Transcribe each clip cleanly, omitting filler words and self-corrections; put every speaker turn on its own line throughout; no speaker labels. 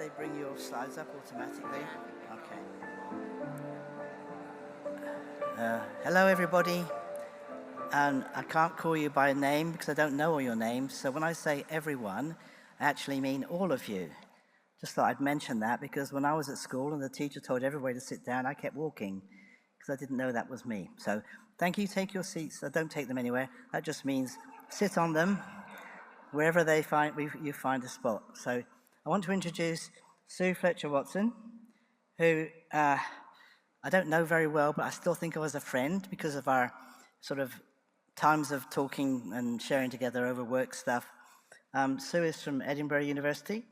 they bring your slides up automatically? Okay. Hello, everybody. And I can't call you by name because I don't know all your names. So when I say everyone, I actually mean all of you. Just thought I'd mention that because when I was at school and the teacher told everybody to sit down, I kept walking because I didn't know that was me. So thank you, take your seats. Don't take them anywhere. That just means sit on them wherever you find a spot. So I want to introduce Sue Fletcher-Watson, who I don't know very well, but I still think of as a friend because of our sort of times of talking and sharing together over work stuff. Sue is from Edinburgh University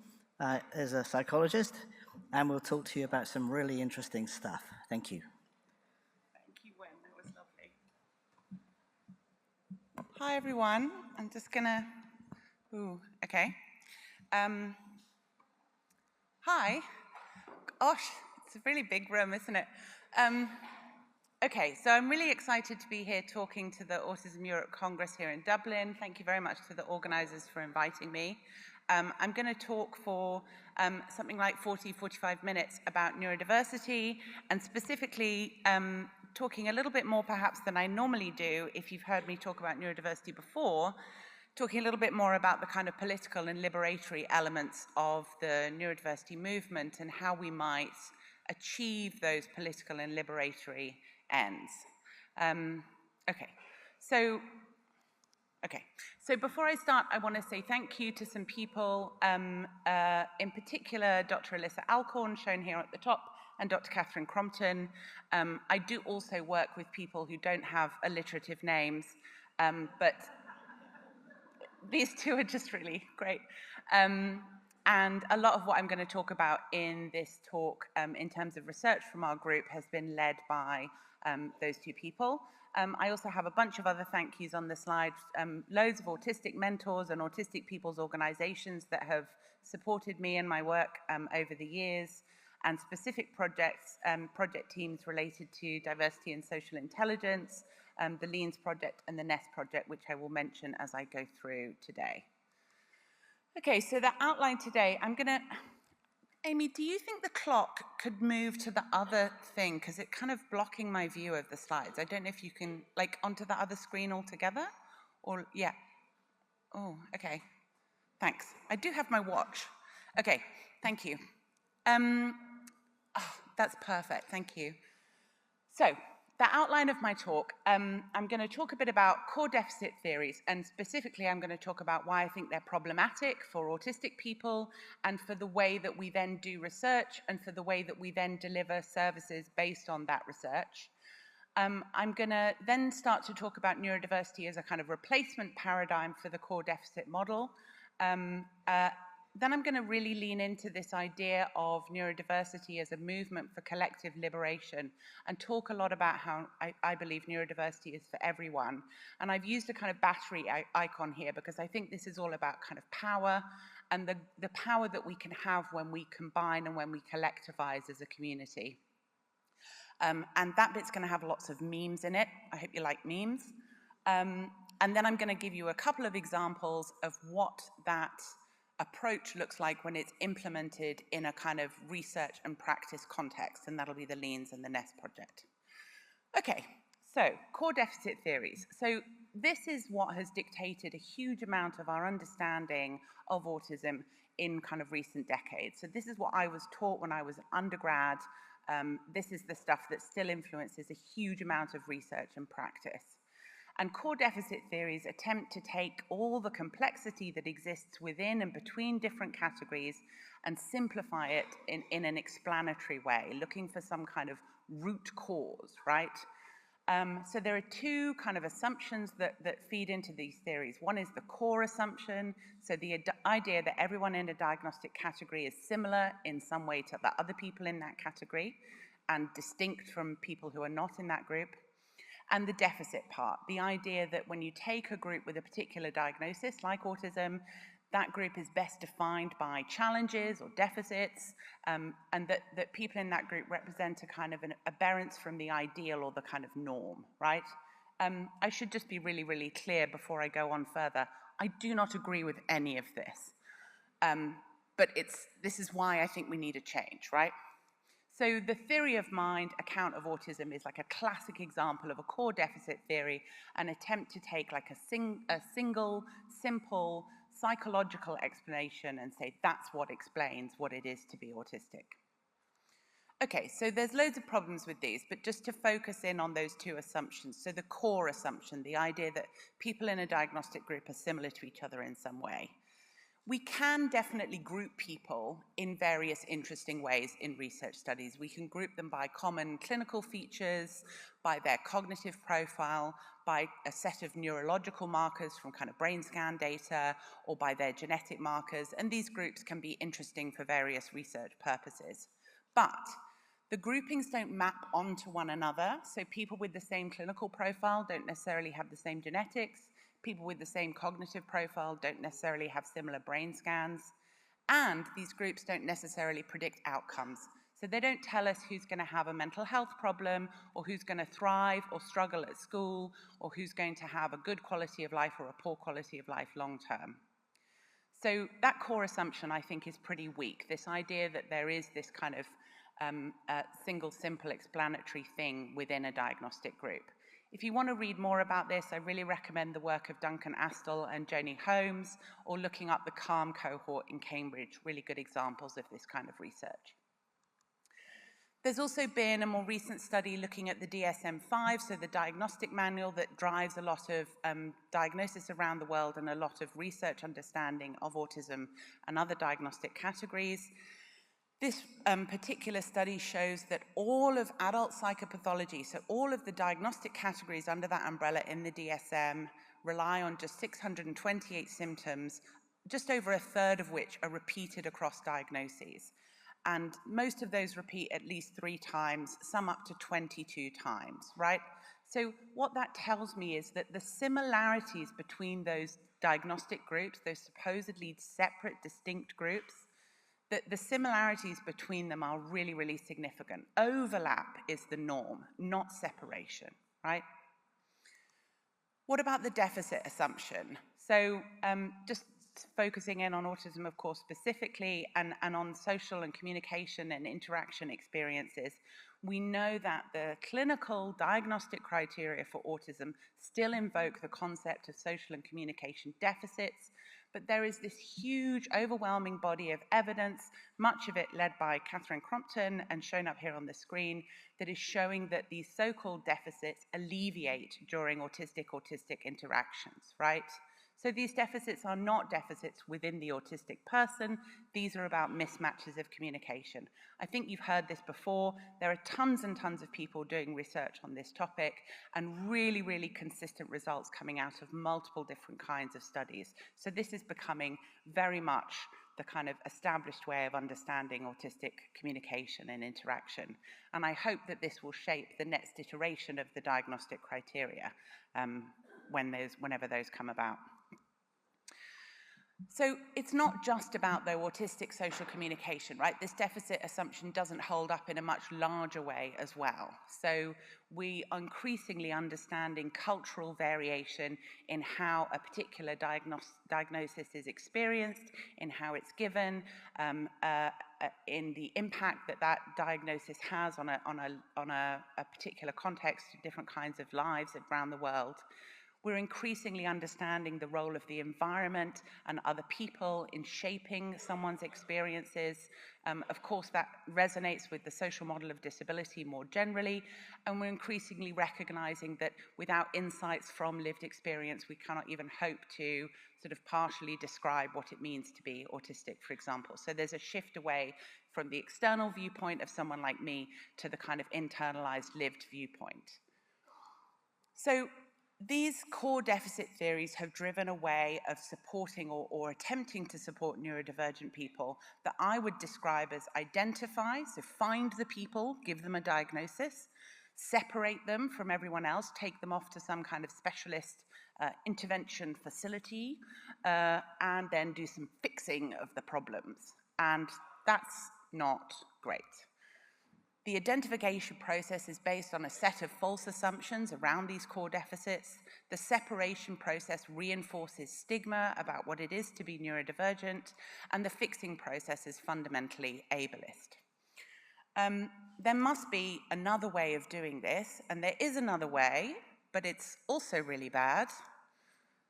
as a psychologist, and we'll talk to you about some really interesting stuff. Thank you.
Thank you, Wen. That was lovely. Hi, everyone. I'm just gonna, okay. Hi. Gosh, it's a really big room, isn't it? Okay, so I'm really excited to be here talking to the Autism Europe Congress here in Dublin. Thank you very much to the organisers for inviting me. I'm going to talk for something like 45 minutes about neurodiversity, and specifically talking a little bit more perhaps than I normally do, if you've heard me talk about neurodiversity before, talking a little bit more about the kind of political and liberatory elements of the neurodiversity movement and how we might achieve those political and liberatory ends. So before I start, I want to say thank you to some people, in particular Dr. Alyssa Alcorn, shown here at the top, and Dr. Catherine Crompton. I do also work with people who don't have alliterative names, but these two are just really great. And a lot of what I'm going to talk about in this talk, in terms of research from our group, has been led by those two people. I also have a bunch of other thank yous on the slide, loads of autistic mentors and autistic people's organizations that have supported me and my work over the years, and specific projects, project teams related to diversity and social intelligence, the LEANS project and the NEST project, which I will mention as I go through today. Okay, so the outline today, Amy, do you think the clock could move to the other thing? Because it's kind of blocking my view of the slides. I don't know if you can, like, onto the other screen altogether? Or, yeah. Oh, okay. Thanks. I do have my watch. Okay, thank you. That's perfect, thank you. So, the outline of my talk, I'm going to talk a bit about core deficit theories, and specifically I'm going to talk about why I think they're problematic for autistic people, and for the way that we then do research, and for the way that we then deliver services based on that research. I'm going to then start to talk about neurodiversity as a kind of replacement paradigm for the core deficit model. Then I'm going to really lean into this idea of neurodiversity as a movement for collective liberation, and talk a lot about how I believe neurodiversity is for everyone. And I've used a kind of battery icon here because I think this is all about kind of power, and the power that we can have when we combine and when we collectivize as a community. And that bit's going to have lots of memes in it. I hope you like memes. And then I'm going to give you a couple of examples of what that approach looks like when it's implemented in a kind of research and practice context, and that'll be the LEANS and the NEST project. Okay, so core deficit theories. So this is what has dictated a huge amount of our understanding of autism in kind of recent decades. So this is what I was taught when I was an undergrad. This is the stuff that still influences a huge amount of research and practice. And core deficit theories attempt to take all the complexity that exists within and between different categories and simplify it in an explanatory way, looking for some kind of root cause, right? So there are two kind of assumptions that feed into these theories. One is the core assumption, so the idea that everyone in a diagnostic category is similar in some way to the other people in that category and distinct from people who are not in that group. And the deficit part, the idea that when you take a group with a particular diagnosis, like autism, that group is best defined by challenges or deficits, and that people in that group represent a kind of an aberrance from the ideal or the kind of norm, right? I should just be really, really clear before I go on further. I do not agree with any of this. but this is why I think we need a change, right? So the theory of mind account of autism is like a classic example of a core deficit theory, an attempt to take like a single, simple, psychological explanation and say that's what explains what it is to be autistic. Okay, so there's loads of problems with these, but just to focus in on those two assumptions. So the core assumption, the idea that people in a diagnostic group are similar to each other in some way. We can definitely group people in various interesting ways in research studies. We can group them by common clinical features, by their cognitive profile, by a set of neurological markers from kind of brain scan data, or by their genetic markers, and these groups can be interesting for various research purposes. But the groupings don't map onto one another, so people with the same clinical profile don't necessarily have the same genetics. People with the same cognitive profile don't necessarily have similar brain scans, and these groups don't necessarily predict outcomes. So they don't tell us who's going to have a mental health problem, or who's going to thrive or struggle at school, or who's going to have a good quality of life or a poor quality of life long term. So that core assumption, I think, is pretty weak. This idea that there is this kind of single, simple, explanatory thing within a diagnostic group. If you want to read more about this, I really recommend the work of Duncan Astle and Joni Holmes, or looking up the CALM cohort in Cambridge, really good examples of this kind of research. There's also been a more recent study looking at the DSM-5, so the diagnostic manual that drives a lot of diagnosis around the world and a lot of research understanding of autism and other diagnostic categories. This particular study shows that all of adult psychopathology, so all of the diagnostic categories under that umbrella in the DSM, rely on just 628 symptoms, just over a third of which are repeated across diagnoses. And most of those repeat at least 3 times, some up to 22 times, right? So what that tells me is that the similarities between those diagnostic groups, those supposedly separate, distinct groups, that the similarities between them are really, really significant. Overlap is the norm, not separation, right? What about the deficit assumption? So just focusing in on autism, of course, specifically, and on social and communication and interaction experiences, we know that the clinical diagnostic criteria for autism still invoke the concept of social and communication deficits, but there is this huge, overwhelming body of evidence, much of it led by Catherine Crompton and shown up here on the screen, that is showing that these so-called deficits alleviate during autistic interactions, right? So these deficits are not deficits within the autistic person. These are about mismatches of communication. I think you've heard this before. There are tons and tons of people doing research on this topic, and really, really consistent results coming out of multiple different kinds of studies. So this is becoming very much the kind of established way of understanding autistic communication and interaction. And I hope that this will shape the next iteration of the diagnostic criteria whenever those come about. So it's not just about the autistic social communication, right? This deficit assumption doesn't hold up in a much larger way as well. So we are increasingly understanding cultural variation in how a particular diagnosis is experienced, in how it's given, in the impact that that diagnosis has on a particular context, different kinds of lives around the world. We're increasingly understanding the role of the environment and other people in shaping someone's experiences. Of course, that resonates with the social model of disability more generally, and we're increasingly recognizing that without insights from lived experience, we cannot even hope to sort of partially describe what it means to be autistic, for example. So there's a shift away from the external viewpoint of someone like me to the kind of internalized lived viewpoint. So these core deficit theories have driven a way of supporting or attempting to support neurodivergent people that I would describe as identify, so find the people, give them a diagnosis, separate them from everyone else, take them off to some kind of specialist intervention facility, and then do some fixing of the problems. And that's not great. The identification process is based on a set of false assumptions around these core deficits. The separation process reinforces stigma about what it is to be neurodivergent, and the fixing process is fundamentally ableist. There must be another way of doing this, and there is another way, but it's also really bad,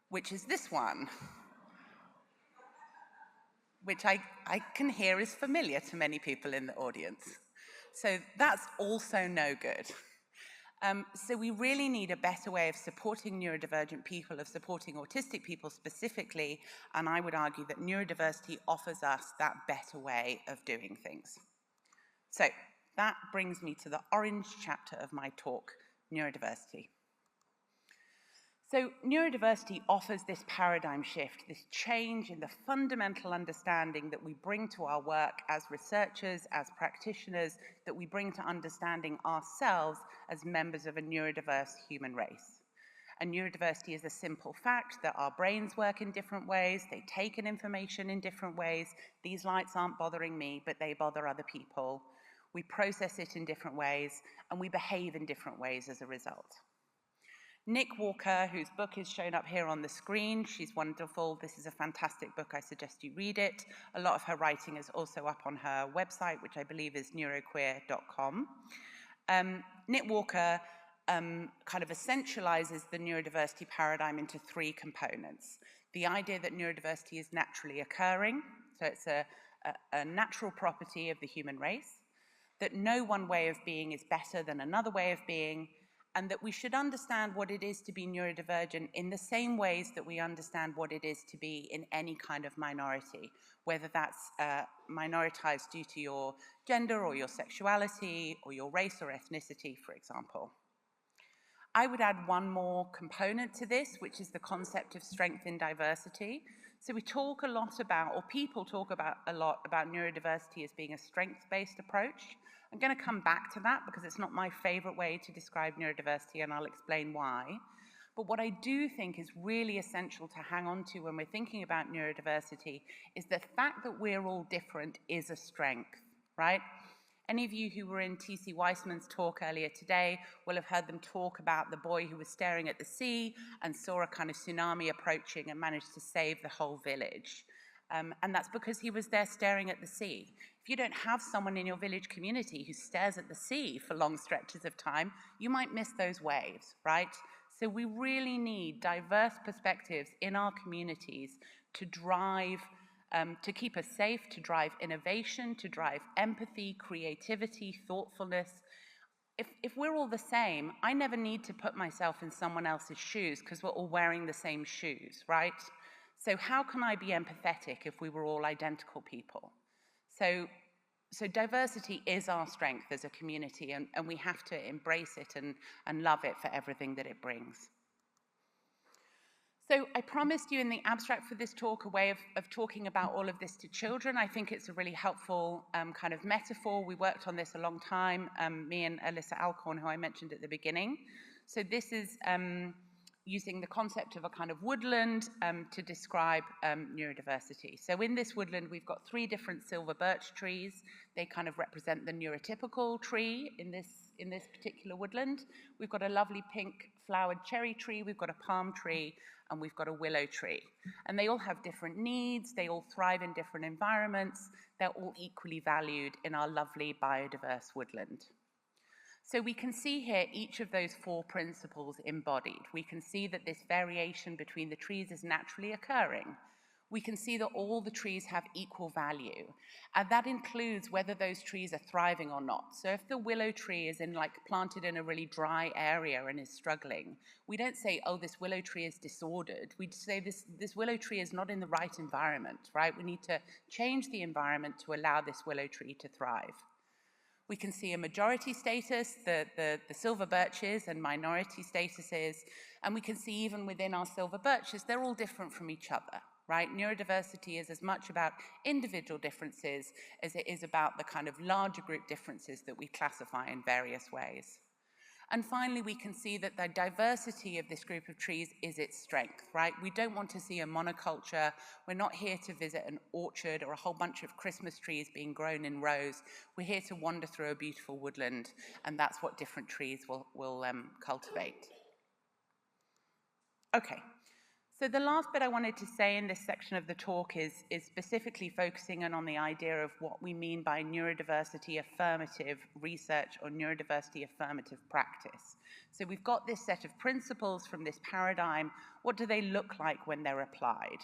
which is this one, which I can hear is familiar to many people in the audience. So that's also no good. So we really need a better way of supporting neurodivergent people, of supporting autistic people specifically, and I would argue that neurodiversity offers us that better way of doing things. So that brings me to the orange chapter of my talk, neurodiversity. So neurodiversity offers this paradigm shift, this change in the fundamental understanding that we bring to our work as researchers, as practitioners, that we bring to understanding ourselves as members of a neurodiverse human race. And neurodiversity is a simple fact that our brains work in different ways, they take in information in different ways. These lights aren't bothering me, but they bother other people. We process it in different ways, and we behave in different ways as a result. Nick Walker, whose book is shown up here on the screen, she's wonderful. This is a fantastic book. I suggest you read it. A lot of her writing is also up on her website, which I believe is neuroqueer.com. Nick Walker kind of essentializes the neurodiversity paradigm into three components. The idea that neurodiversity is naturally occurring, so it's a natural property of the human race, that no one way of being is better than another way of being, and that we should understand what it is to be neurodivergent in the same ways that we understand what it is to be in any kind of minority, whether that's minoritized due to your gender or your sexuality or your race or ethnicity, for example. I would add one more component to this, which is the concept of strength in diversity. So we talk a lot about, or people talk about a lot about neurodiversity as being a strengths-based approach. I'm going to come back to that because it's not my favorite way to describe neurodiversity, and I'll explain why. But what I do think is really essential to hang on to when we're thinking about neurodiversity is the fact that we're all different is a strength, right? Any of you who were in T.C. Weissman's talk earlier today will have heard them talk about the boy who was staring at the sea and saw a kind of tsunami approaching and managed to save the whole village. And that's because he was there staring at the sea. If you don't have someone in your village community who stares at the sea for long stretches of time, you might miss those waves, right? So we really need diverse perspectives in our communities to drive, to keep us safe, to drive innovation, to drive empathy, creativity, thoughtfulness. If we're all the same, I never need to put myself in someone else's shoes because we're all wearing the same shoes, right? So how can I be empathetic if we were all identical people? So diversity is our strength as a community, and we have to embrace it and love it for everything that it brings. So I promised you in the abstract for this talk a way of talking about all of this to children. I think it's a really helpful kind of metaphor. We worked on this a long time, me and Alyssa Alcorn, who I mentioned at the beginning. So this is using the concept of a kind of woodland to describe neurodiversity. So in this woodland, we've got three different silver birch trees. They kind of represent the neurotypical tree in this particular woodland. We've got a lovely pink flowered cherry tree, we've got a palm tree, and we've got a willow tree. And they all have different needs, they all thrive in different environments, they're all equally valued in our lovely biodiverse woodland. So we can see here each of those four principles embodied. We can see that this variation between the trees is naturally occurring. We can see that all the trees have equal value, and that includes whether those trees are thriving or not. So if the willow tree is planted in a really dry area and is struggling, we don't say, oh, this willow tree is disordered. We say this willow tree is not in the right environment, right? We need to change the environment to allow this willow tree to thrive. We can see a majority status, the silver birches, and minority statuses, and we can see even within our silver birches, they're all different from each other, right? Neurodiversity is as much about individual differences as it is about the kind of larger group differences that we classify in various ways. And finally, we can see that the diversity of this group of trees is its strength, right? We don't want to see a monoculture. We're not here to visit an orchard or a whole bunch of Christmas trees being grown in rows. We're here to wander through a beautiful woodland, and that's what different trees will cultivate. Okay. So the last bit I wanted to say in this section of the talk is specifically focusing in on the idea of what we mean by neurodiversity affirmative research or neurodiversity affirmative practice. So we've got this set of principles from this paradigm. What do they look like when they're applied?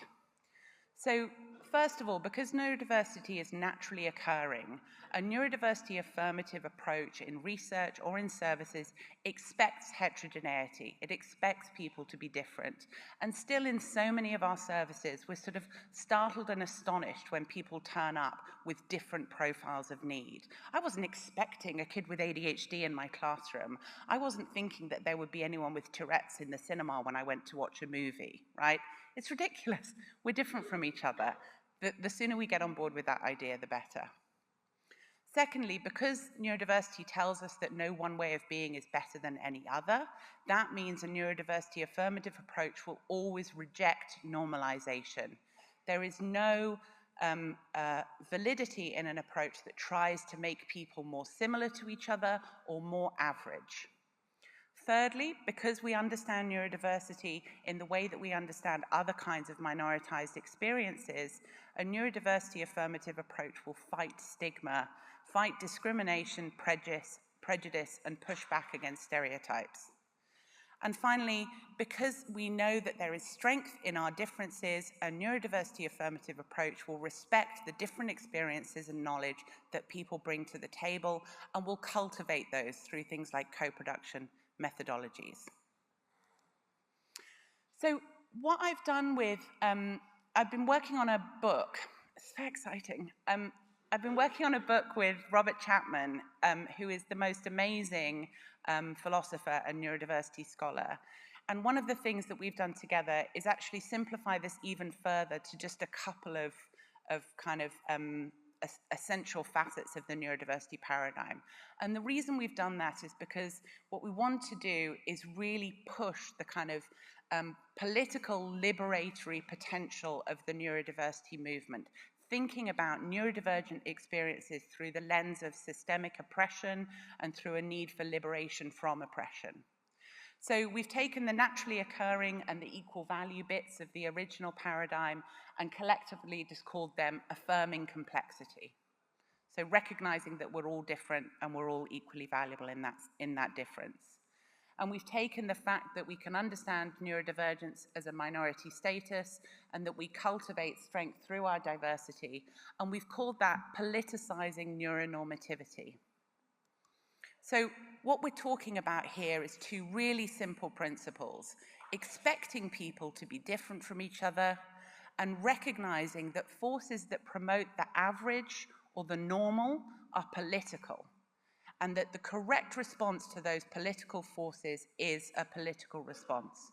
So first of all, because neurodiversity is naturally occurring, a neurodiversity affirmative approach in research or in services expects heterogeneity. It expects people to be different. And still in so many of our services, we're sort of startled and astonished when people turn up with different profiles of need. I wasn't expecting a kid with ADHD in my classroom. I wasn't thinking that there would be anyone with Tourette's in the cinema when I went to watch a movie, right? It's ridiculous. We're different from each other. The sooner we get on board with that idea, the better. Secondly, because neurodiversity tells us that no one way of being is better than any other, that means a neurodiversity affirmative approach will always reject normalization. There is no validity in an approach that tries to make people more similar to each other or more average. Thirdly, because we understand neurodiversity in the way that we understand other kinds of minoritized experiences, a neurodiversity affirmative approach will fight stigma, fight discrimination, prejudice, and push back against stereotypes. And finally, because we know that there is strength in our differences, a neurodiversity affirmative approach will respect the different experiences and knowledge that people bring to the table and will cultivate those through things like co-production methodologies. So what I've done with, I've been working on a book, it's so exciting. I've been working on a book with Robert Chapman, who is the most amazing philosopher and neurodiversity scholar. And one of the things that we've done together is actually simplify this even further to just a couple of kind of essential facets of the neurodiversity paradigm. And the reason we've done that is because what we want to do is really push the kind of political liberatory potential of the neurodiversity movement, thinking about neurodivergent experiences through the lens of systemic oppression and through a need for liberation from oppression. So we've taken the naturally occurring and the equal value bits of the original paradigm and collectively just called them affirming complexity. So recognizing that we're all different and we're all equally valuable in that difference. And we've taken the fact that we can understand neurodivergence as a minority status and that we cultivate strength through our diversity, and we've called that politicizing neuronormativity. So what we're talking about here is two really simple principles: expecting people to be different from each other and recognizing that forces that promote the average or the normal are political, and that the correct response to those political forces is a political response.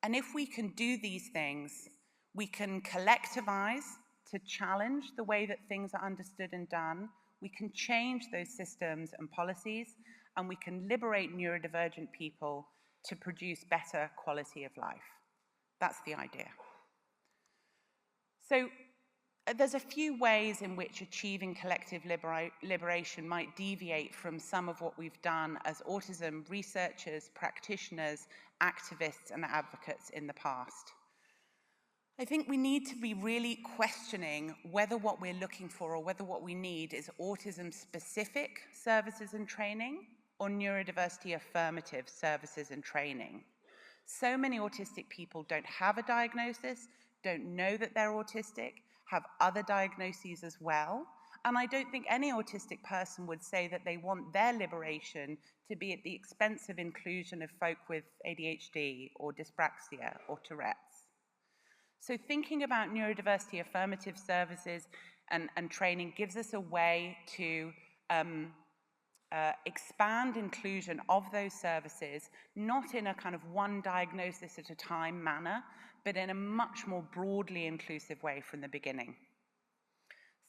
And if we can do these things, we can collectivize to challenge the way that things are understood and done, we can change those systems and policies, and we can liberate neurodivergent people to produce better quality of life. That's the idea. So there's a few ways in which achieving collective liberation might deviate from some of what we've done as autism researchers, practitioners, activists, and advocates in the past. I think we need to be really questioning whether what we're looking for or whether what we need is autism-specific services and training or neurodiversity affirmative services and training. So many autistic people don't have a diagnosis, don't know that they're autistic, have other diagnoses as well, and I don't think any autistic person would say that they want their liberation to be at the expense of inclusion of folk with ADHD or dyspraxia or Tourette's. So thinking about neurodiversity affirmative services and training gives us a way to expand inclusion of those services, not in a kind of one diagnosis at a time manner, but in a much more broadly inclusive way from the beginning.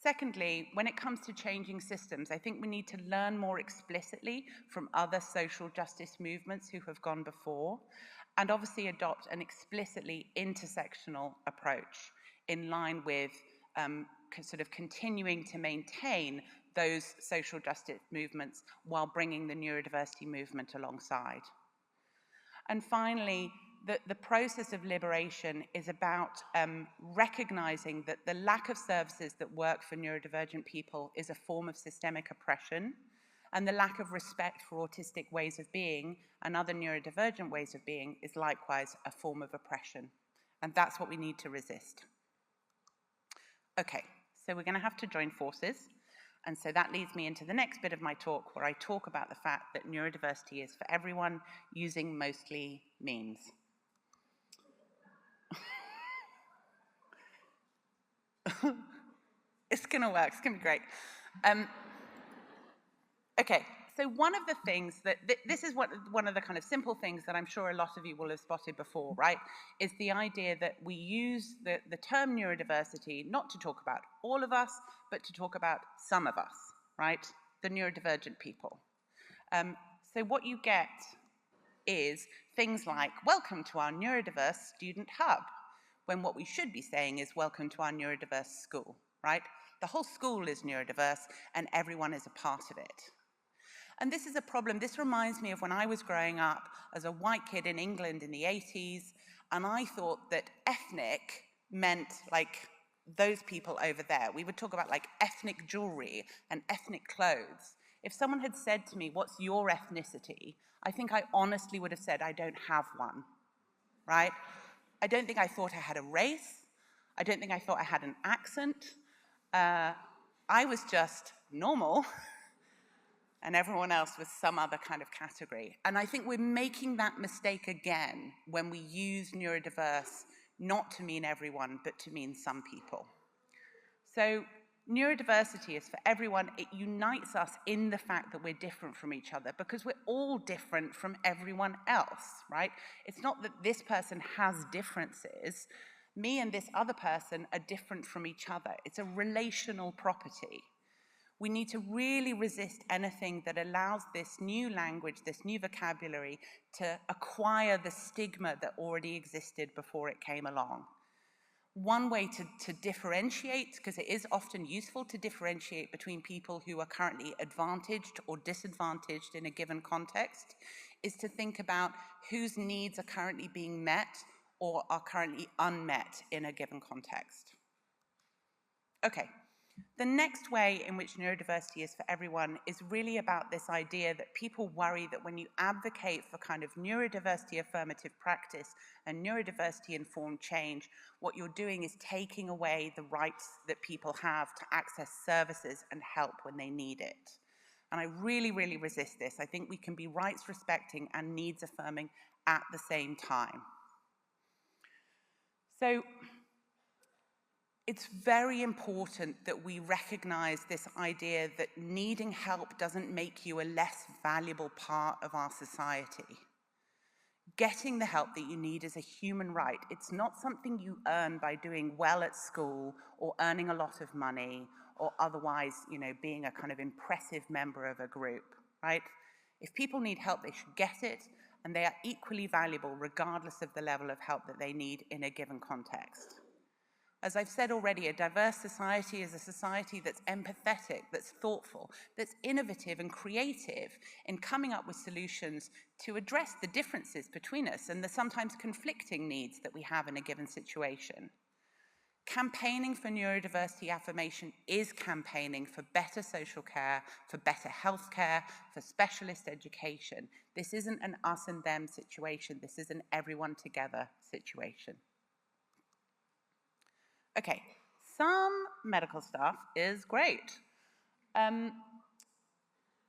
Secondly, when it comes to changing systems, I think we need to learn more explicitly from other social justice movements who have gone before, and obviously adopt an explicitly intersectional approach in line with sort of continuing to maintain those social justice movements while bringing the neurodiversity movement alongside. And finally, the process of liberation is about recognizing that the lack of services that work for neurodivergent people is a form of systemic oppression, and the lack of respect for autistic ways of being and other neurodivergent ways of being is likewise a form of oppression. And that's what we need to resist. Okay, so we're going to have to join forces. And so that leads me into the next bit of my talk, where I talk about the fact that neurodiversity is for everyone, using mostly memes. It's going to work. It's going to be great. Okay, so one of the things that, this is one of the kind of simple things that I'm sure a lot of you will have spotted before, right, is the idea that we use the term neurodiversity not to talk about all of us, but to talk about some of us, right, the neurodivergent people. So what you get is things like, welcome to our neurodiverse student hub, when what we should be saying is welcome to our neurodiverse school, right? The whole school is neurodiverse and everyone is a part of it. And this is a problem. This reminds me of when I was growing up as a white kid in England in the 80s, and I thought that ethnic meant like those people over there. We would talk about like ethnic jewelry and ethnic clothes. If someone had said to me, what's your ethnicity? I think I honestly would have said, I don't have one, right? I don't think I thought I had a race. I don't think I thought I had an accent. I was just normal. And everyone else was some other kind of category. And I think we're making that mistake again when we use neurodiverse not to mean everyone, but to mean some people. So neurodiversity is for everyone. It unites us in the fact that we're different from each other, because we're all different from everyone else, right? It's not that this person has differences. Me and this other person are different from each other. It's a relational property. We need to really resist anything that allows this new language, this new vocabulary, to acquire the stigma that already existed before it came along. One way to differentiate, because it is often useful to differentiate between people who are currently advantaged or disadvantaged in a given context, is to think about whose needs are currently being met or are currently unmet in a given context. Okay. The next way in which neurodiversity is for everyone is really about this idea that people worry that when you advocate for kind of neurodiversity affirmative practice and neurodiversity informed change, what you're doing is taking away the rights that people have to access services and help when they need it. And I really, really resist this. I think we can be rights respecting and needs affirming at the same time. So, it's very important that we recognize this idea that needing help doesn't make you a less valuable part of our society. Getting the help that you need is a human right. It's not something you earn by doing well at school or earning a lot of money or otherwise, you know, being a kind of impressive member of a group, right? If people need help, they should get it, and they are equally valuable regardless of the level of help that they need in a given context. As I've said already, a diverse society is a society that's empathetic, that's thoughtful, that's innovative and creative in coming up with solutions to address the differences between us and the sometimes conflicting needs that we have in a given situation. Campaigning for neurodiversity affirmation is campaigning for better social care, for better health care, for specialist education. This isn't an us and them situation. This is an everyone together situation. Okay, some medical stuff is great.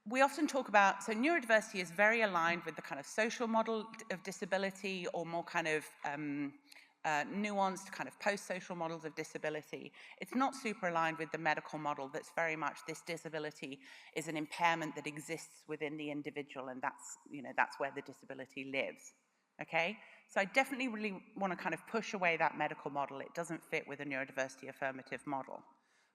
We often talk about, so neurodiversity is very aligned with the kind of social model of disability or more kind of nuanced kind of post-social models of disability. It's not super aligned with the medical model that's very much this disability is an impairment that exists within the individual, and that's, you know, that's where the disability lives. Okay, so I definitely really want to kind of push away that medical model. It doesn't fit with a neurodiversity affirmative model.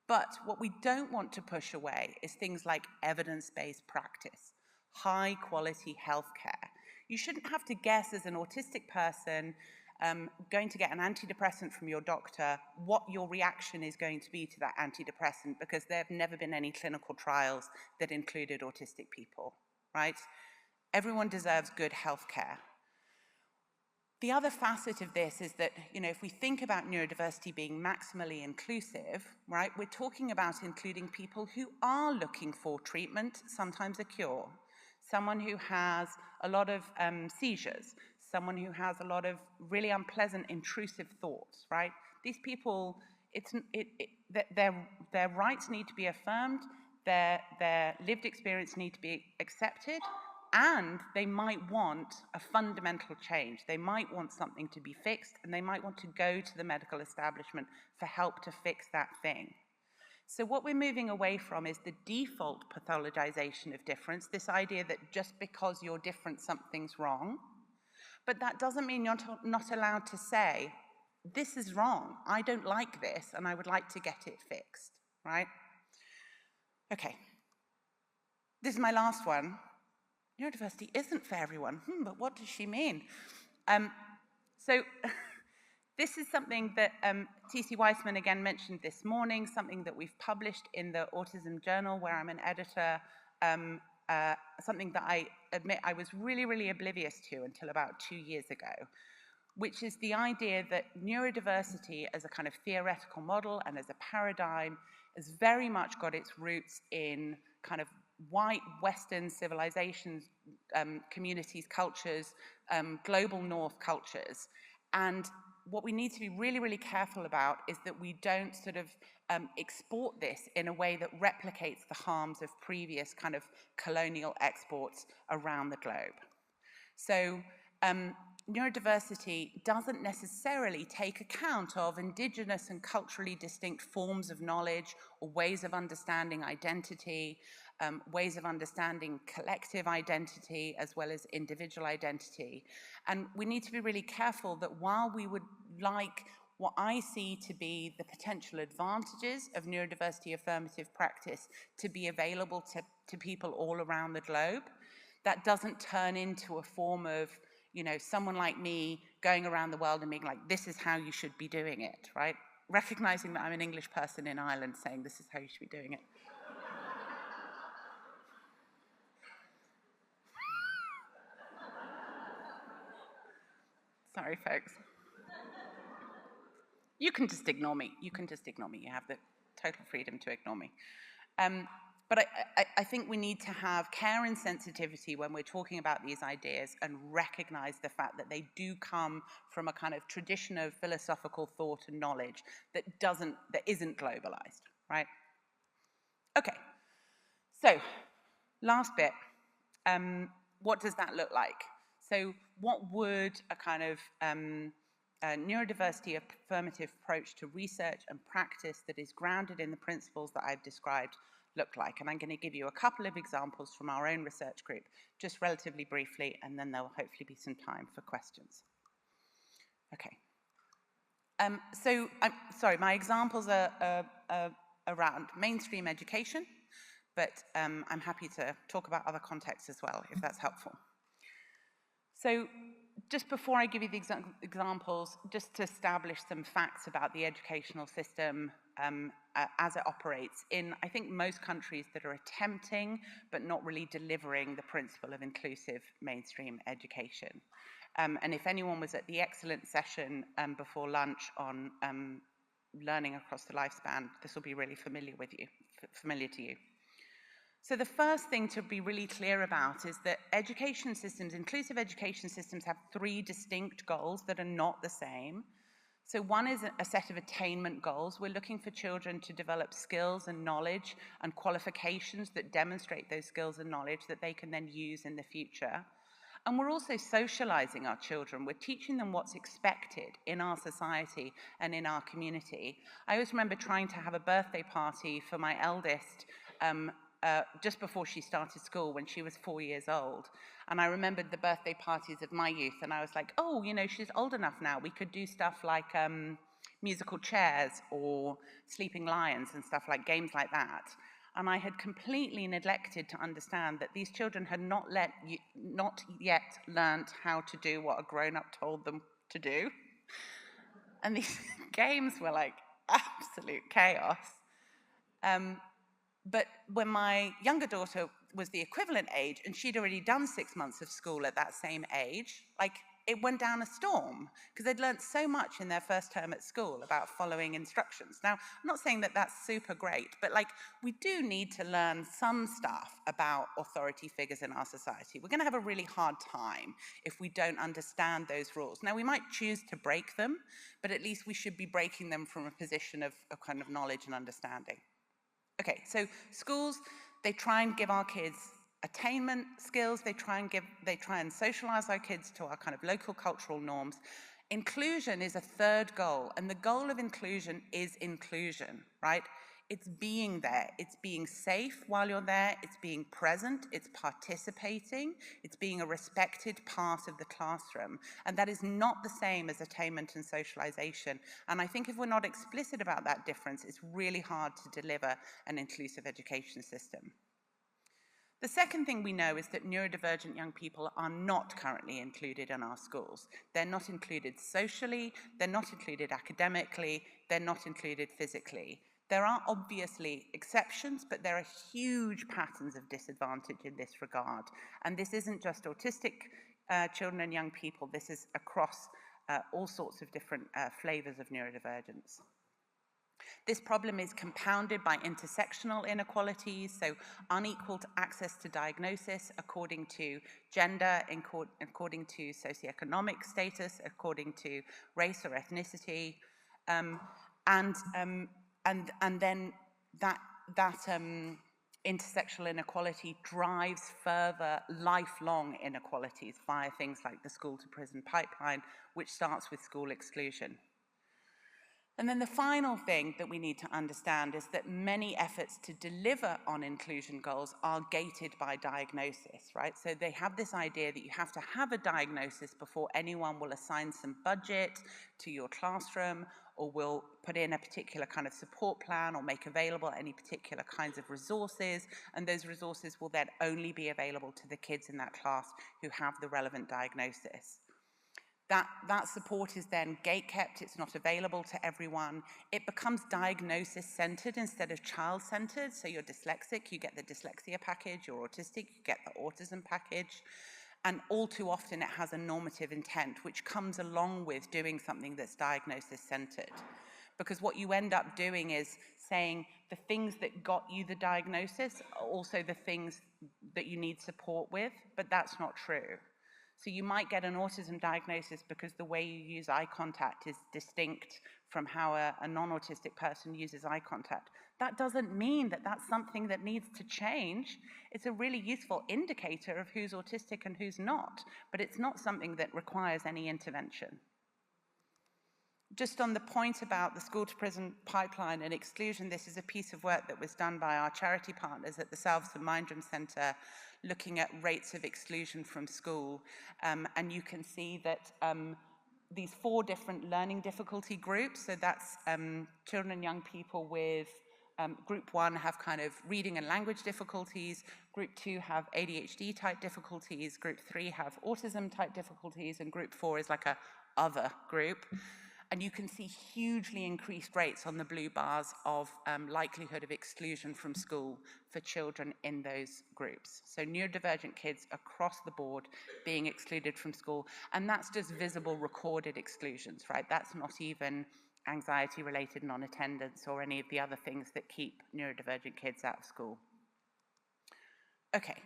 But what we don't want to push away is things like evidence-based practice, high-quality healthcare. You shouldn't have to guess as an autistic person going to get an antidepressant from your doctor what your reaction is going to be to that antidepressant, because there have never been any clinical trials that included autistic people, right? Everyone deserves good healthcare. The other facet of this is that, if we think about neurodiversity being maximally inclusive, right, we're talking about including people who are looking for treatment, sometimes a cure, someone who has a lot of seizures, someone who has a lot of really unpleasant, intrusive thoughts, right? These people, their rights need to be affirmed, their lived experience need to be accepted, and they might want a fundamental change. They might want something to be fixed, and they might want to go to the medical establishment for help to fix that thing. So what we're moving away from is the default pathologization of difference, this idea that just because you're different, something's wrong. But that doesn't mean you're not allowed to say, this is wrong, I don't like this, and I would like to get it fixed, right? Okay, this is my last one. Neurodiversity isn't for everyone. But what does she mean? So this is something that T.C. Weissman again mentioned this morning, something that we've published in the Autism Journal, where I'm an editor, something that I admit I was really, really oblivious to until about 2 years ago, which is the idea that neurodiversity as a kind of theoretical model and as a paradigm has very much got its roots in kind of white Western civilizations, communities, cultures, global North cultures. And what we need to be really, really careful about is that we don't sort of export this in a way that replicates the harms of previous kind of colonial exports around the globe. So neurodiversity doesn't necessarily take account of indigenous and culturally distinct forms of knowledge or ways of understanding identity, ways of understanding collective identity as well as individual identity. And we need to be really careful that while we would like what I see to be the potential advantages of neurodiversity affirmative practice to be available to people all around the globe, that doesn't turn into a form of, someone like me going around the world and being like, this is how you should be doing it, right? Recognizing that I'm an English person in Ireland saying this is how you should be doing it. Sorry, folks. You can just ignore me. You can just ignore me. You have the total freedom to ignore me. But I think we need to have care and sensitivity when we're talking about these ideas and recognize the fact that they do come from a kind of tradition of philosophical thought and knowledge that isn't globalized, right? Okay, so last bit, what does that look like? So what would a kind of neurodiversity affirmative approach to research and practice that is grounded in the principles that I've described look like? And I'm going to give you a couple of examples from our own research group, just relatively briefly, and then there'll hopefully be some time for questions. Okay. So I'm sorry, my examples are around mainstream education, but I'm happy to talk about other contexts as well, if that's helpful. So just before I give you the examples, just to establish some facts about the educational system as it operates in, I think, most countries that are attempting but not really delivering the principle of inclusive mainstream education. And if anyone was at the excellent session before lunch on learning across the lifespan, this will be really familiar to you. So the first thing to be really clear about is that education systems, inclusive education systems, have 3 distinct goals that are not the same. So one is a set of attainment goals. We're looking for children to develop skills and knowledge and qualifications that demonstrate those skills and knowledge that they can then use in the future. And we're also socializing our children. We're teaching them what's expected in our society and in our community. I always remember trying to have a birthday party for my eldest just before she started school when she was 4 years old. And I remembered the birthday parties of my youth, and I was like, oh, she's old enough now. We could do stuff like musical chairs or sleeping lions and stuff like games like that. And I had completely neglected to understand that these children had not yet learnt how to do what a grown-up told them to do. And these games were like absolute chaos. But when my younger daughter was the equivalent age, and she'd already done 6 months of school at that same age, like it went down a storm because they'd learnt so much in their first term at school about following instructions. Now, I'm not saying that that's super great, but like we do need to learn some stuff about authority figures in our society. We're going to have a really hard time if we don't understand those rules. Now, we might choose to break them, but at least we should be breaking them from a position of kind of knowledge and understanding. Okay, so schools, they try and give our kids attainment skills, they try and socialize our kids to our kind of local cultural norms. Inclusion is a third goal, and the goal of inclusion is inclusion, right? It's being there, it's being safe while you're there, it's being present, it's participating, it's being a respected part of the classroom. And that is not the same as attainment and socialization. And I think if we're not explicit about that difference, it's really hard to deliver an inclusive education system. The second thing we know is that neurodivergent young people are not currently included in our schools. They're not included socially, they're not included academically, they're not included physically. There are obviously exceptions, but there are huge patterns of disadvantage in this regard. And this isn't just autistic children and young people, this is across all sorts of different flavors of neurodivergence. This problem is compounded by intersectional inequalities, so unequal access to diagnosis according to gender, according to socioeconomic status, according to race or ethnicity, and then that intersectional inequality drives further lifelong inequalities via things like the school to prison pipeline, which starts with school exclusion. And then the final thing that we need to understand is that many efforts to deliver on inclusion goals are gated by diagnosis, right? So they have this idea that you have to have a diagnosis before anyone will assign some budget to your classroom or will put in a particular kind of support plan or make available any particular kinds of resources, and those resources will then only be available to the kids in that class who have the relevant diagnosis. That support is then gate-kept, it's not available to everyone. It becomes diagnosis-centered instead of child-centered. So you're dyslexic, you get the dyslexia package, you're autistic, you get the autism package. And all too often it has a normative intent, which comes along with doing something that's diagnosis-centered. Because what you end up doing is saying the things that got you the diagnosis are also the things that you need support with, but that's not true. So you might get an autism diagnosis because the way you use eye contact is distinct from how a non-autistic person uses eye contact. That doesn't mean that that's something that needs to change. It's a really useful indicator of who's autistic and who's not, but it's not something that requires any intervention. Just on the point about the school to prison pipeline and exclusion, this is a piece of work that was done by our charity partners at the Salveson Mindrum Centre, looking at rates of exclusion from school. And you can see that these 4 different learning difficulty groups, so that's children and young people with group 1 have kind of reading and language difficulties, group 2 have ADHD type difficulties, group 3 have autism type difficulties, and group 4 is like a other group. And you can see hugely increased rates on the blue bars of likelihood of exclusion from school for children in those groups. So neurodivergent kids across the board being excluded from school, and that's just visible recorded exclusions, right? That's not even anxiety-related non-attendance or any of the other things that keep neurodivergent kids out of school. Okay,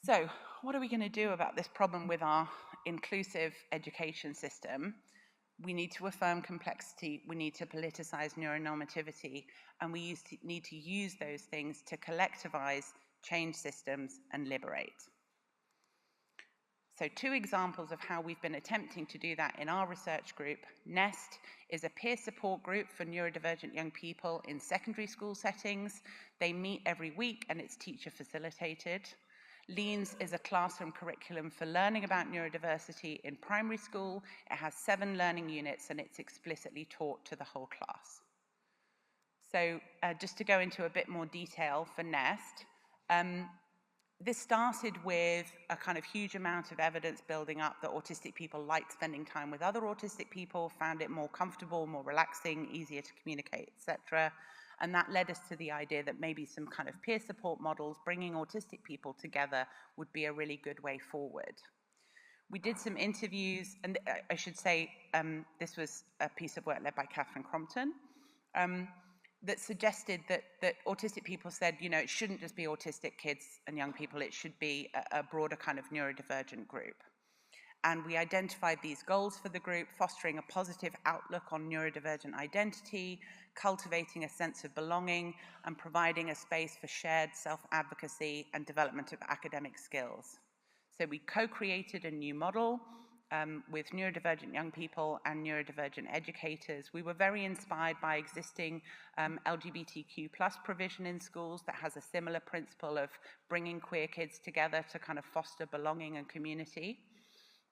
so what are we going to do about this problem with our inclusive education system? We need to affirm complexity, we need to politicize neuronormativity, and we need to use those things to collectivize, change systems, and liberate. So 2 examples of how we've been attempting to do that in our research group. NEST is a peer support group for neurodivergent young people in secondary school settings. They meet every week and it's teacher facilitated. LEANS is a classroom curriculum for learning about neurodiversity in primary school. It has 7 learning units and it's explicitly taught to the whole class. So just to go into a bit more detail for NEST, this started with a kind of huge amount of evidence building up that autistic people liked spending time with other autistic people, found it more comfortable, more relaxing, easier to communicate, etc. And that led us to the idea that maybe some kind of peer support models, bringing autistic people together, would be a really good way forward. We did some interviews, and I should say this was a piece of work led by Catherine Crompton, that suggested that autistic people said, you know, it shouldn't just be autistic kids and young people, it should be a broader kind of neurodivergent group. And we identified these goals for the group: fostering a positive outlook on neurodivergent identity, cultivating a sense of belonging, and providing a space for shared self-advocacy and development of academic skills. So we co-created a new model with neurodivergent young people and neurodivergent educators. We were very inspired by existing LGBTQ+ provision in schools that has a similar principle of bringing queer kids together to kind of foster belonging and community.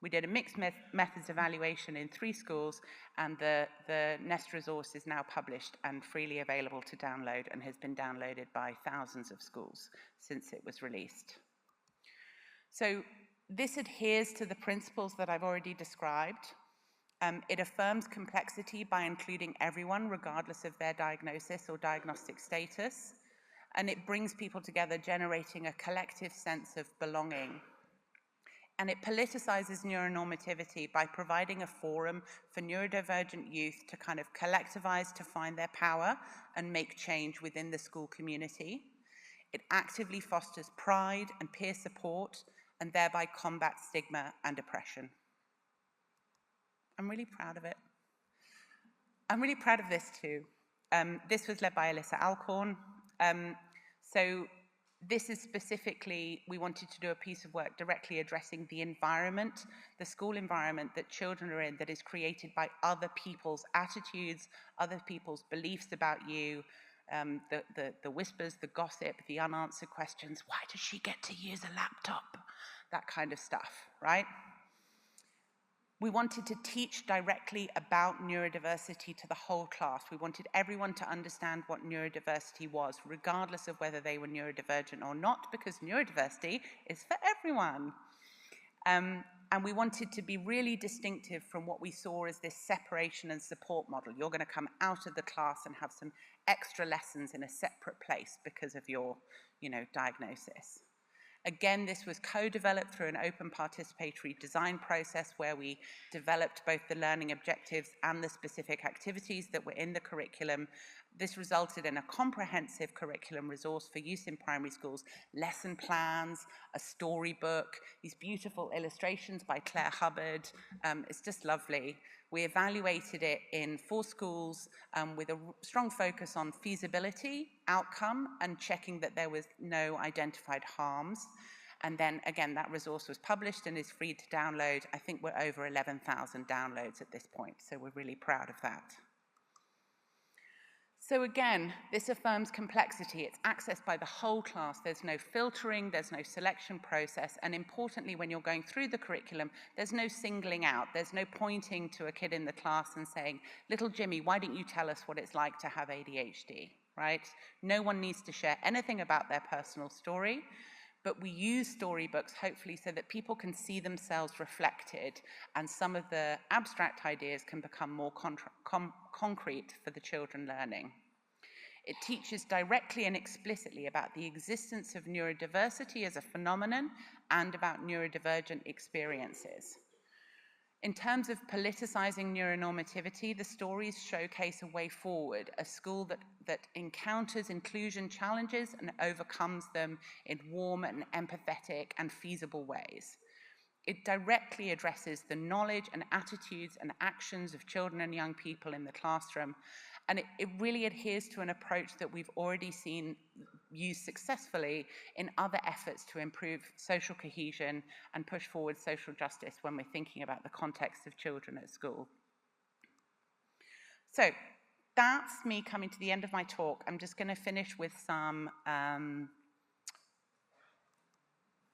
We did a mixed methods evaluation in 3 schools, and the NEST resource is now published and freely available to download and has been downloaded by thousands of schools since it was released. So this adheres to the principles that I've already described. It affirms complexity by including everyone, regardless of their diagnosis or diagnostic status. And it brings people together, generating a collective sense of belonging. And it politicizes neuronormativity by providing a forum for neurodivergent youth to kind of collectivize, to find their power and make change within the school community. It actively fosters pride and peer support, and thereby combat stigma and oppression. I'm really proud of it. I'm really proud of this too. This was led by Alyssa Alcorn. So this is specifically, we wanted to do a piece of work directly addressing the environment, the school environment that children are in, that is created by other people's attitudes, other people's beliefs about you, the whispers, the gossip, the unanswered questions. Why does she get to use a laptop? That kind of stuff, right? We wanted to teach directly about neurodiversity to the whole class. We wanted everyone to understand what neurodiversity was, regardless of whether they were neurodivergent or not, because neurodiversity is for everyone. And we wanted to be really distinctive from what we saw as this separation and support model. You're going to come out of the class and have some extra lessons in a separate place because of your, diagnosis. Again, this was co-developed through an open participatory design process where we developed both the learning objectives and the specific activities that were in the curriculum. This resulted in a comprehensive curriculum resource for use in primary schools, lesson plans, a storybook, these beautiful illustrations by Claire Hubbard. It's just lovely. We evaluated it in 4 schools with a strong focus on feasibility, outcome, and checking that there was no identified harms. And then again, that resource was published and is free to download. I think we're over 11,000 downloads at this point, so we're really proud of that. So again, this affirms complexity. It's accessed by the whole class. There's no filtering, there's no selection process, and importantly, when you're going through the curriculum, there's no singling out. There's no pointing to a kid in the class and saying, little Jimmy, why don't you tell us what it's like to have ADHD, right? No one needs to share anything about their personal story, but we use storybooks hopefully so that people can see themselves reflected and some of the abstract ideas can become more concrete for the children learning. It teaches directly and explicitly about the existence of neurodiversity as a phenomenon and about neurodivergent experiences. In terms of politicizing neuronormativity, the stories showcase a way forward, a school that encounters inclusion challenges and overcomes them in warm and empathetic and feasible ways. It directly addresses the knowledge and attitudes and actions of children and young people in the classroom, and it really adheres to an approach that we've already seen used successfully in other efforts to improve social cohesion and push forward social justice when we're thinking about the context of children at school. So that's me coming to the end of my talk. I'm just going to finish with some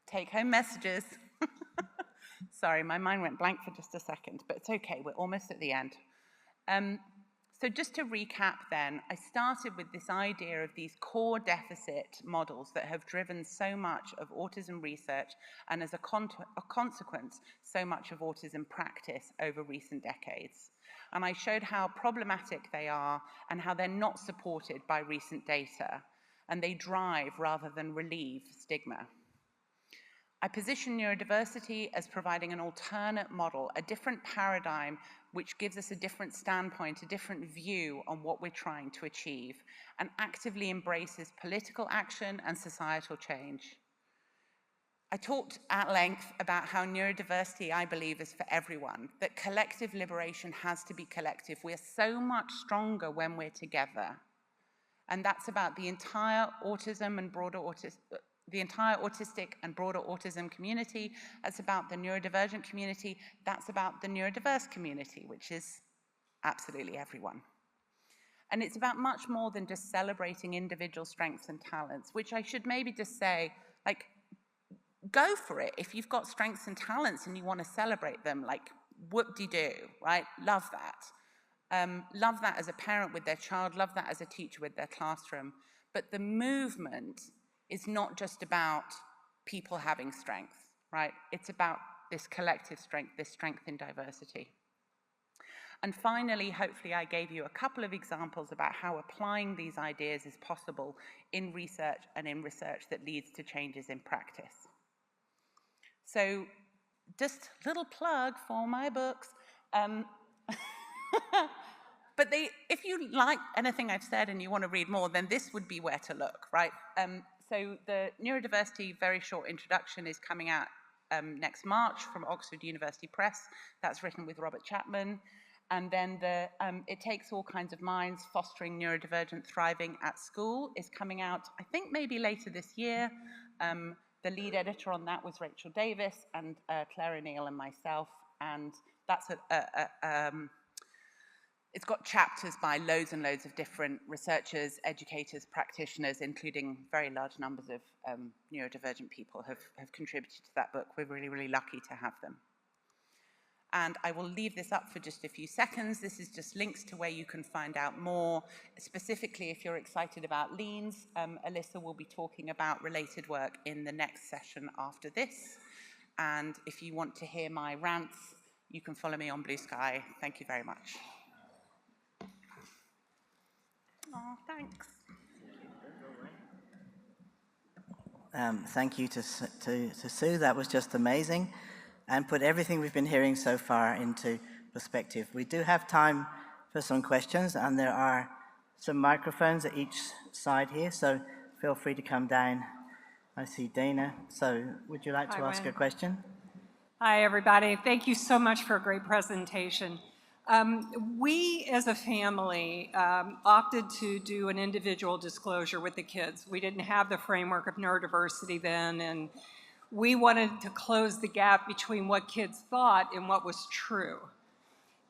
take-home messages. Sorry, my mind went blank for just a second, but it's okay, we're almost at the end. So just to recap then, I started with this idea of these core deficit models that have driven so much of autism research and as a consequence, so much of autism practice over recent decades. And I showed how problematic they are and how they're not supported by recent data, and they drive rather than relieve stigma. I position neurodiversity as providing an alternate model, a different paradigm which gives us a different standpoint, a different view on what we're trying to achieve, and actively embraces political action and societal change. I talked at length about how neurodiversity, I believe, is for everyone, that collective liberation has to be collective. We're so much stronger when we're together. And that's about the entire autism and broader the entire autistic and broader autism community. That's about the neurodivergent community. That's about the neurodiverse community, which is absolutely everyone. And it's about much more than just celebrating individual strengths and talents, which I should maybe just say, like, go for it. If you've got strengths and talents and you want to celebrate them, like, whoop-de-doo, right? Love that. Love that as a parent with their child, love that as a teacher with their classroom. But the movement is not just about people having strengths, right? It's about this collective strength, this strength in diversity. And finally, hopefully I gave you a couple of examples about how applying these ideas is possible in research and in research that leads to changes in practice. So just a little plug for my books. But if you like anything I've said and you want to read more, then this would be where to look, right? So the Neurodiversity Very Short Introduction is coming out next March from Oxford University Press. That's written with Robert Chapman. And then It Takes All Kinds of Minds, Fostering Neurodivergent Thriving at School is coming out, I think maybe later this year. The lead editor on that was Rachel Davis and Claire O'Neill and myself. And that's it's got chapters by loads and loads of different researchers, educators, practitioners, including very large numbers of neurodivergent people have contributed to that book. We're really, really lucky to have them. And I will leave this up for just a few seconds. This is just links to where you can find out more. Specifically, if you're excited about leans, Alyssa will be talking about related work in the next session after this. And if you want to hear my rants, you can follow me on Blue Sky. Thank you very much. Oh, thanks.
Thank you to Sue. That was just amazing, and put everything we've been hearing so far into perspective. We do have time for some questions, and there are some microphones at each side here, so feel free to come down. I see Dana. So would you like to ask a question?
Hi, everybody. Thank you so much for a great presentation. We, as a family, opted to do an individual disclosure with the kids. We didn't have the framework of neurodiversity then, and we wanted to close the gap between what kids thought and what was true.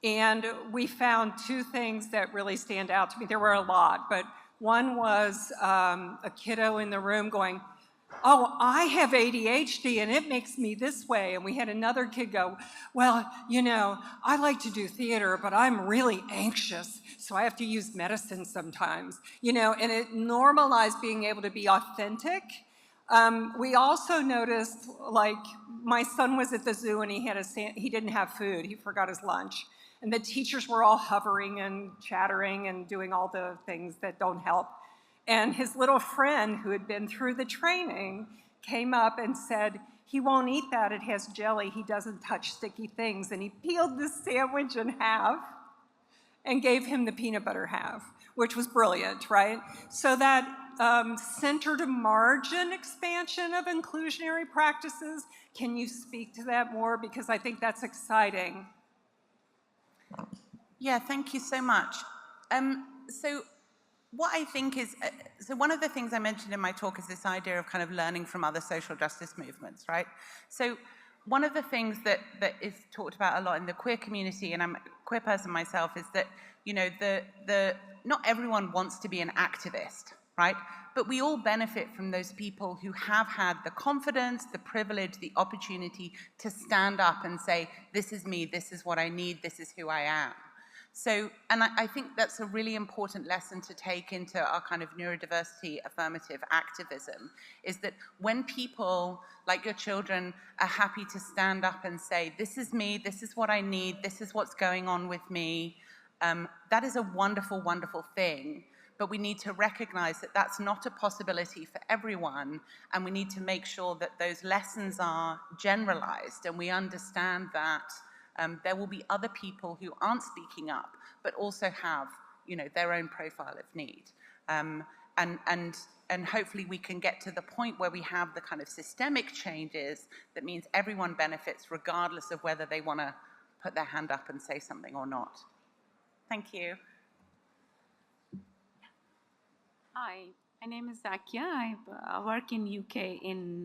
And we found two things that really stand out to me. There were a lot, but one was a kiddo in the room going, "Oh, I have ADHD and it makes me this way." And we had another kid go, "Well, you know, I like to do theater, but I'm really anxious, so I have to use medicine sometimes." You know, and it normalized being able to be authentic. We also noticed, like, my son was at the zoo and he didn't have food. He forgot his lunch. And the teachers were all hovering and chattering and doing all the things that don't help. And his little friend who had been through the training came up and said, "He won't eat that, it has jelly, he doesn't touch sticky things." And he peeled the sandwich in half and gave him the peanut butter half, which was brilliant, right? So that center to margin expansion of inclusionary practices, can you speak to that more? Because I think that's exciting.
Yeah, thank you so much. So what I think is, so one of the things I mentioned in my talk is this idea of kind of learning from other social justice movements, right? So one of the things that is talked about a lot in the queer community, and I'm a queer person myself, is that, you know, not everyone wants to be an activist, right? But we all benefit from those people who have had the confidence, the privilege, the opportunity to stand up and say, this is me, this is what I need, this is who I am. So, and I think that's a really important lesson to take into our kind of neurodiversity affirmative activism, is that when people, like your children, are happy to stand up and say, this is me, this is what I need, this is what's going on with me, that is a wonderful, wonderful thing. But we need to recognize that that's not a possibility for everyone, and we need to make sure that those lessons are generalized, and we understand that there will be other people who aren't speaking up, but also have, you know, their own profile of need. And hopefully we can get to the point where we have the kind of systemic changes that means everyone benefits regardless of whether they want to put their hand up and say something or not. Thank you.
Hi, my name is Zakia. I work in UK in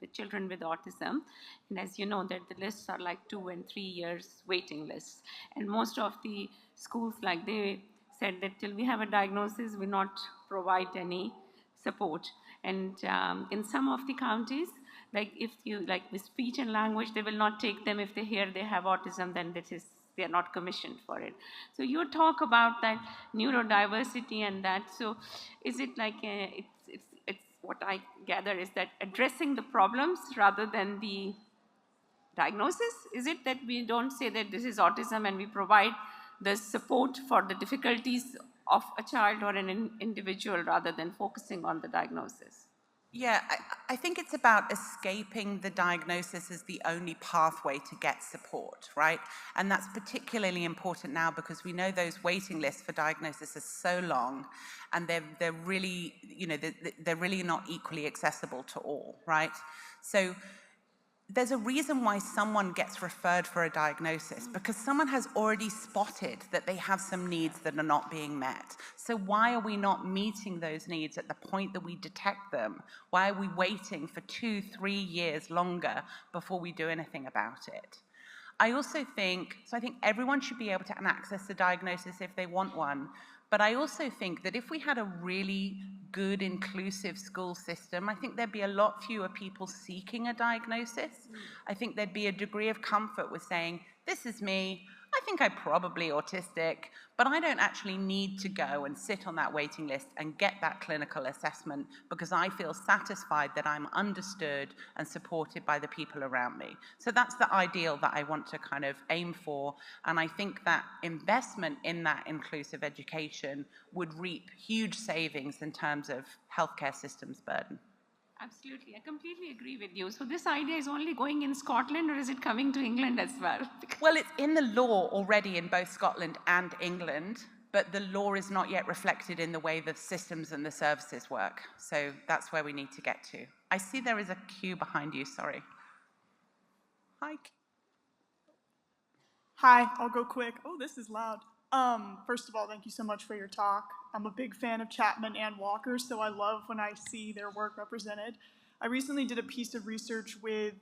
with children with autism, and as you know, that the lists are like 2 and 3 years waiting lists, and most of the schools, like they said that till we have a diagnosis, we not provide any support. And in some of the counties, like if you like with speech and language, they will not take them if they hear they have autism, then that is, they are not commissioned for it. So you talk about that neurodiversity and that. So is it like it's what I gather is that addressing the problems rather than the diagnosis? Is it that we don't say that this is autism and we provide the support for the difficulties of a child or an individual rather than focusing on the diagnosis?
Yeah, I think it's about escaping the diagnosis as the only pathway to get support, right? And that's particularly important now because we know those waiting lists for diagnosis are so long, and they're really, you know, they're really not equally accessible to all, right? So there's a reason why someone gets referred for a diagnosis, because someone has already spotted that they have some needs that are not being met. So why are we not meeting those needs at the point that we detect them? Why are we waiting for 2-3 years longer before we do anything about it? I also think, so I think everyone should be able to access a diagnosis if they want one, but I also think that if we had a really good, inclusive school system, I think there'd be a lot fewer people seeking a diagnosis. I think there'd be a degree of comfort with saying, this is me, I think I'm probably autistic, but I don't actually need to go and sit on that waiting list and get that clinical assessment because I feel satisfied that I'm understood and supported by the people around me. So that's the ideal that I want to kind of aim for, and I think that investment in that inclusive education would reap huge savings in terms of healthcare systems burden.
Absolutely, I completely agree with you. So this idea is only going in Scotland, or is it coming to England as well?
Well, it's in the law already in both Scotland and England, but the law is not yet reflected in the way the systems and the services work. So that's where we need to get to. I see there is a queue behind you, sorry. Hi.
Hi, I'll go quick. Oh, this is loud. First of all, thank you so much for your talk. I'm a big fan of Chapman and Walker, so I love when I see their work represented. I recently did a piece of research with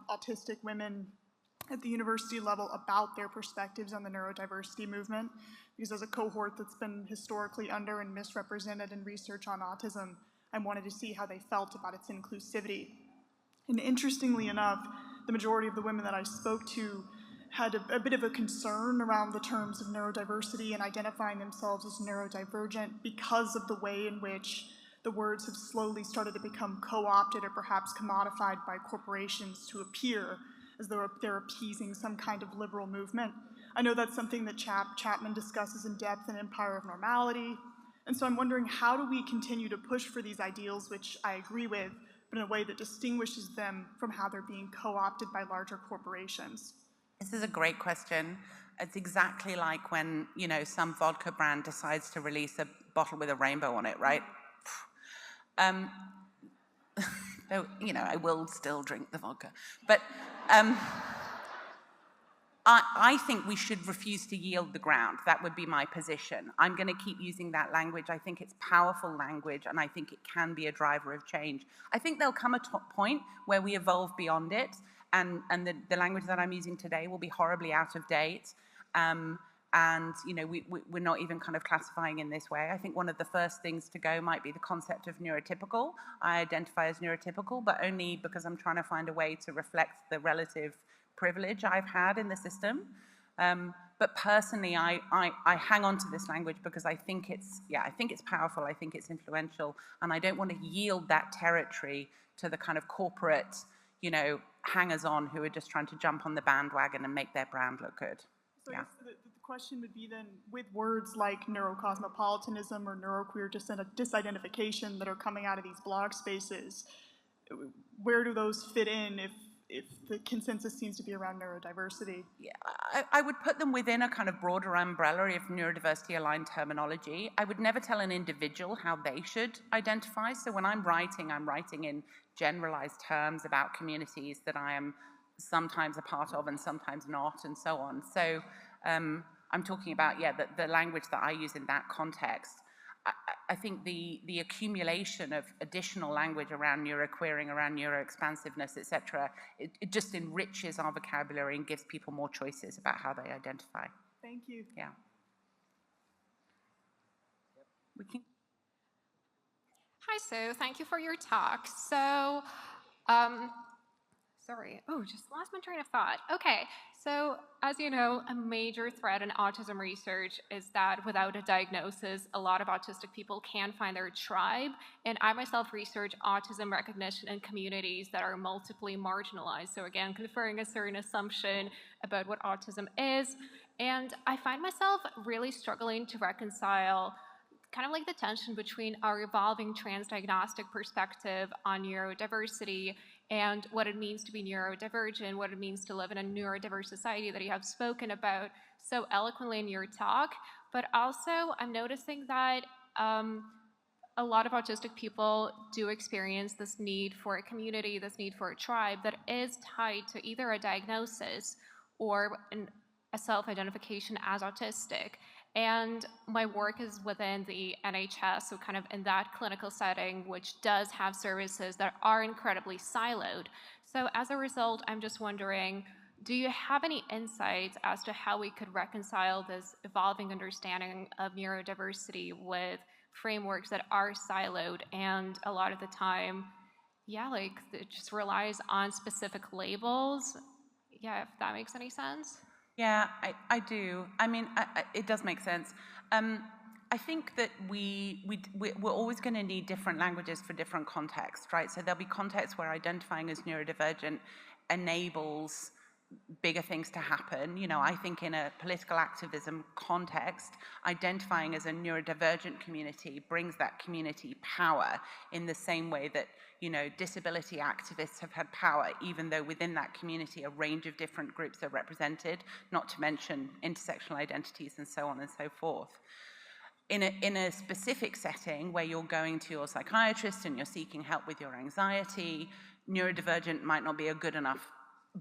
autistic women at the university level about their perspectives on the neurodiversity movement, because as a cohort that's been historically under and misrepresented in research on autism, I wanted to see how they felt about its inclusivity. And interestingly enough, the majority of the women that I spoke to had a bit of a concern around the terms of neurodiversity and identifying themselves as neurodivergent because of the way in which the words have slowly started to become co-opted or perhaps commodified by corporations to appear as though they're appeasing some kind of liberal movement. I know that's something that Chapman discusses in depth in Empire of Normality, and so I'm wondering, how do we continue to push for these ideals, which I agree with, but in a way that distinguishes them from how they're being co-opted by larger corporations?
This is a great question. It's exactly like when, you know, some vodka brand decides to release a bottle with a rainbow on it, right? Though, you know, I will still drink the vodka. But I think we should refuse to yield the ground. That would be my position. I'm going to keep using that language. I think it's powerful language, and I think it can be a driver of change. I think there'll come a point where we evolve beyond it, and the language that I'm using today will be horribly out of date. And And, you know, we're not even kind of classifying in this way. I think one of the first things to go might be the concept of neurotypical. I identify as neurotypical, but only because I'm trying to find a way to reflect the relative privilege I've had in the system. But personally, I hang on to this language because I think it's powerful, I think it's influential, and I don't want to yield that territory to the kind of corporate, you know, hangers-on who are just trying to jump on the bandwagon and make their brand look good.
So
Yeah.
I guess the question would be then, with words like neurocosmopolitanism or neuroqueer disidentification that are coming out of these blog spaces, where do those fit in if the consensus seems to be around neurodiversity?
Yeah, I would put them within a kind of broader umbrella of neurodiversity aligned terminology. I would never tell an individual how they should identify. So when I'm writing in generalized terms about communities that I am sometimes a part of and sometimes not, and so on. So I'm talking about, yeah, the language that I use in that context. I think the accumulation of additional language around neuroqueering, around neuroexpansiveness, etc., it just enriches our vocabulary and gives people more choices about how they identify.
Thank you.
Yeah. We can.
Hi, Sue. Thank you for your talk. So, sorry. Oh, just lost my train of thought. Okay. So, as you know, a major threat in autism research is that without a diagnosis, a lot of autistic people can't find their tribe. And I myself research autism recognition in communities that are multiply marginalized. So again, conferring a certain assumption about what autism is. And I find myself really struggling to reconcile kind of like the tension between our evolving transdiagnostic perspective on neurodiversity and what it means to be neurodivergent, what it means to live in a neurodiverse society that you have spoken about so eloquently in your talk. But also, I'm noticing that a lot of autistic people do experience this need for a community, this need for a tribe that is tied to either a diagnosis or a self-identification as autistic. And my work is within the NHS, so kind of in that clinical setting, which does have services that are incredibly siloed. So as a result, I'm just wondering, do you have any insights as to how we could reconcile this evolving understanding of neurodiversity with frameworks that are siloed and a lot of the time, yeah, like it just relies on specific labels? Yeah, if that makes any sense.
Yeah, I do. I mean, it does make sense. I think that we're always going to need different languages for different contexts, right? So there'll be contexts where identifying as neurodivergent enables bigger things to happen. You know, I think in a political activism context, identifying as a neurodivergent community brings that community power in the same way that, you know, disability activists have had power, even though within that community a range of different groups are represented, not to mention intersectional identities and so on and so forth. In a specific setting where you're going to your psychiatrist and you're seeking help with your anxiety, neurodivergent might not be a good enough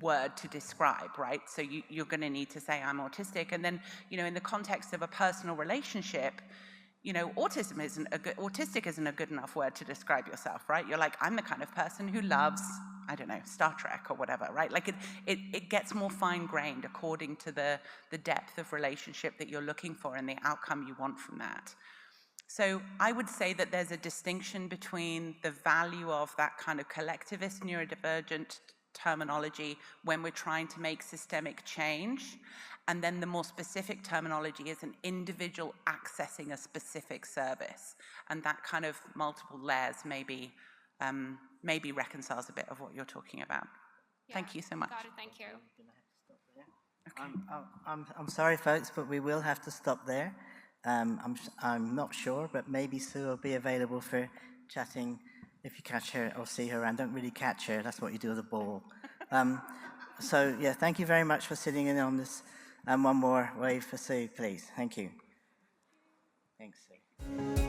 word to describe, right? So you're going to need to say I'm autistic. And then, you know, in the context of a personal relationship, you know, autistic isn't a good enough word to describe yourself, right? You're like, I'm the kind of person who loves, I don't know, Star Trek or whatever, right? Like it gets more fine-grained according to the depth of relationship that you're looking for and the outcome you want from that. So I would say that there's a distinction between the value of that kind of collectivist neurodivergent terminology when we're trying to make systemic change, and then the more specific terminology is an individual accessing a specific service, and that kind of multiple layers maybe reconciles a bit of what you're talking about. Yeah, thank you so much.
Got it, thank you.
Okay.
I'm sorry, folks, but we will have to stop there. I'm not sure, but maybe Sue will be available for chatting if you catch her or see her around. Don't really catch her, that's what you do with a ball. So yeah, thank you very much for sitting in on this. One more wave for Sue, please. Thank you. Thanks, Sue.